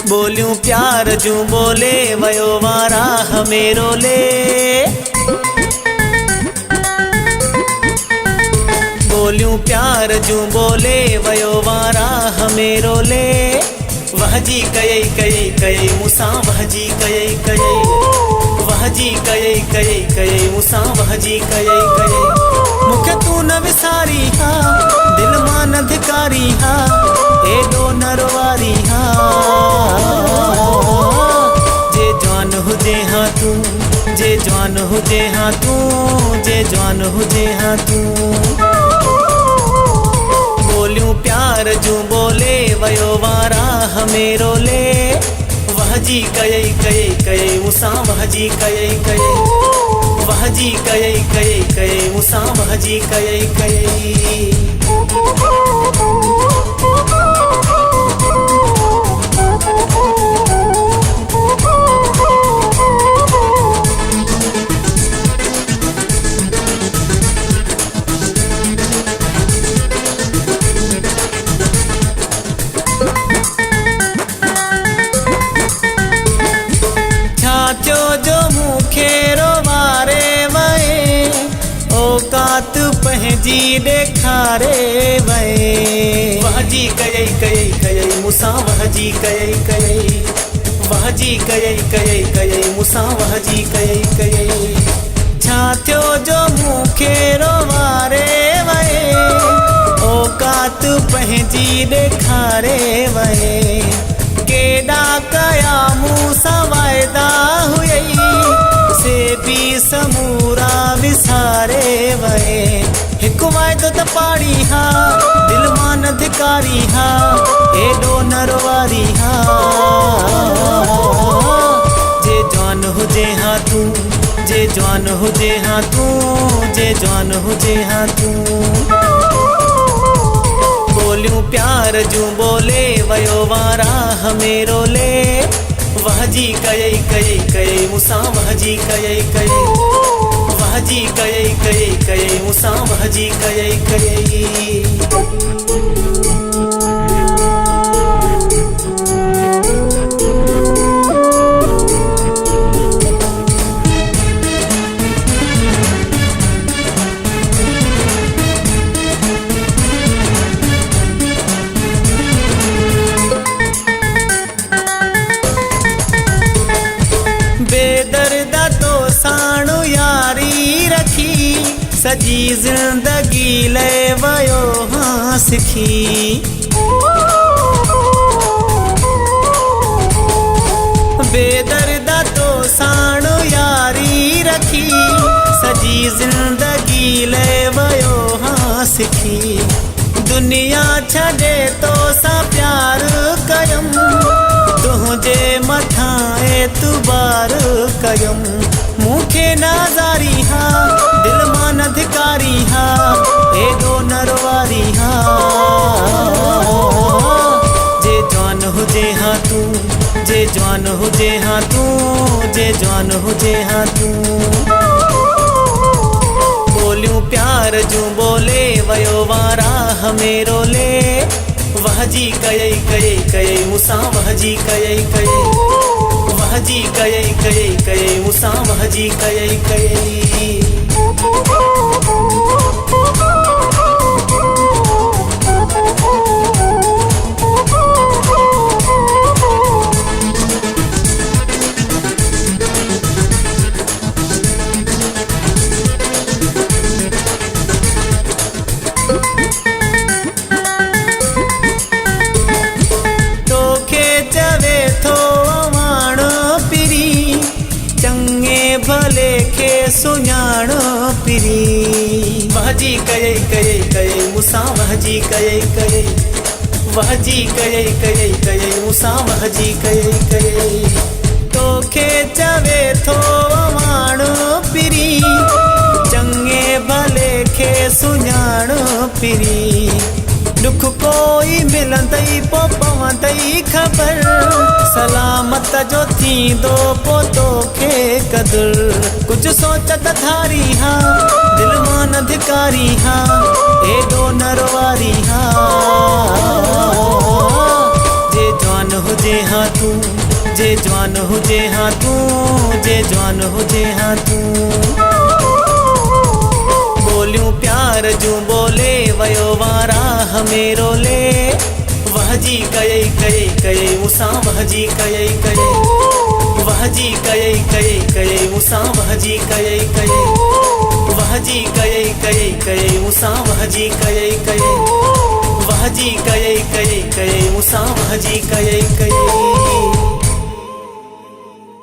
बोल्यूं प्यार जू बोले वयो वारा हमेरो ले। बोल्यूं प्यार जू बोले वयो वारा हमेरो ले। वहजी कयई कयई कयई मुसा वहजी कयई कयई। वहजी कयई कयई कयई मुसा वहजी कयई कयई। मुखे तू न विसारी हा दिल मान अधिकारी हा एडो नरवारी हा। जे जवान हुजे हाँ तू जे जवान हुजे हाँ तू जे जवान हुजे हाँ तू। बोल्यूं प्यार जू बोले वयो वारा हमेरो ले। वहजी कयई कयई कयई मुसा वहजी कयई कयई। वहजी कयई कयई कयई मुसा वहजी कयई कयई। छाचो जो मुखे रोवारे वए औकात पंहिंजी ॾेखारे वए। वहजी कयई कयई कयई मुसा वहजी कयई कयई। वहजी कयई कयई कयई मुसा वहजी कयई कयई। छा थियो जो मुखे रोवारे वए औकात पंहिंजी ॾेखारे वए। केॾा कया मूं सां वाइदा हुयई से बि समूरा विसारे वए। हिकु वाइदो त पाड़ी हा दिल मान अधिकारी हा एडो नरवारी हा। जे जवान हुजे हाँ तू जे जवान हुजे हाँ तू जे जवान हुजे हाँ तू। बोल्यूं प्यार जू बोले वयो वारा हमेरो ले। वहजी कयई कयई कयई मुसा वहजी कयई कयई। वहजी कयई कयई कयई मुसा वहजी कयई कयई। बेदर्दा तो साणु यारी रखी सजी जिंदगी ले वयो हाँ सिखी। बेदर्दा तो साणु यारी रखी सजी जिंदगी ले वयो हाँ सिखी। दुनिया छॾे तो सा प्यार कयम तुझे मथा एतबार कयम। मुखे नाज़ारी हा दिल मान अधिकारी हा एडो नरवारी हा। जे जवान हुजे हाँ तू जे जवान हुजे हाँ तू जे जवान हुजे हाँ तू। बोल्यूं प्यार जू बोले वयो वारा हमेरो ले। वहजी कयई कयई कयई मुसा वहजी कयई कयई। वहजी कयई कयई कयई मुसा वहजी कयई कयई। भले के सुञाण पिरी। वहजी कयई कयई कयई मुसा वहजी कयई कयई। वहजी कयई कयई कयई मुसा वहजी कयई कयई। तोखे चवे थो वाण पिरी चङे भले खे सुञाण पिरी दुख कोई मिलंदई पो पवंदई ख़बर सलामत जो थींदो पो तोखे क़दुरु कुझु सोचत धारी हाँ दिल मां न धिकारी हाँ एॾो नरवारी हाँ जे जवान हुजे हाँ तूं जे जवान हुजे हाँ तूं जे जवान हुजे हाँ तूं बोलियूं प्यार जूं बोले वयो वारा हमेरो ले वहजी कयई मूंसां वहजी कयई वहजी कयई मूंसां वहजी कयई वहजी कयई मूंसां वहजी कयई वहजी कयई मूंसां वहजी कयई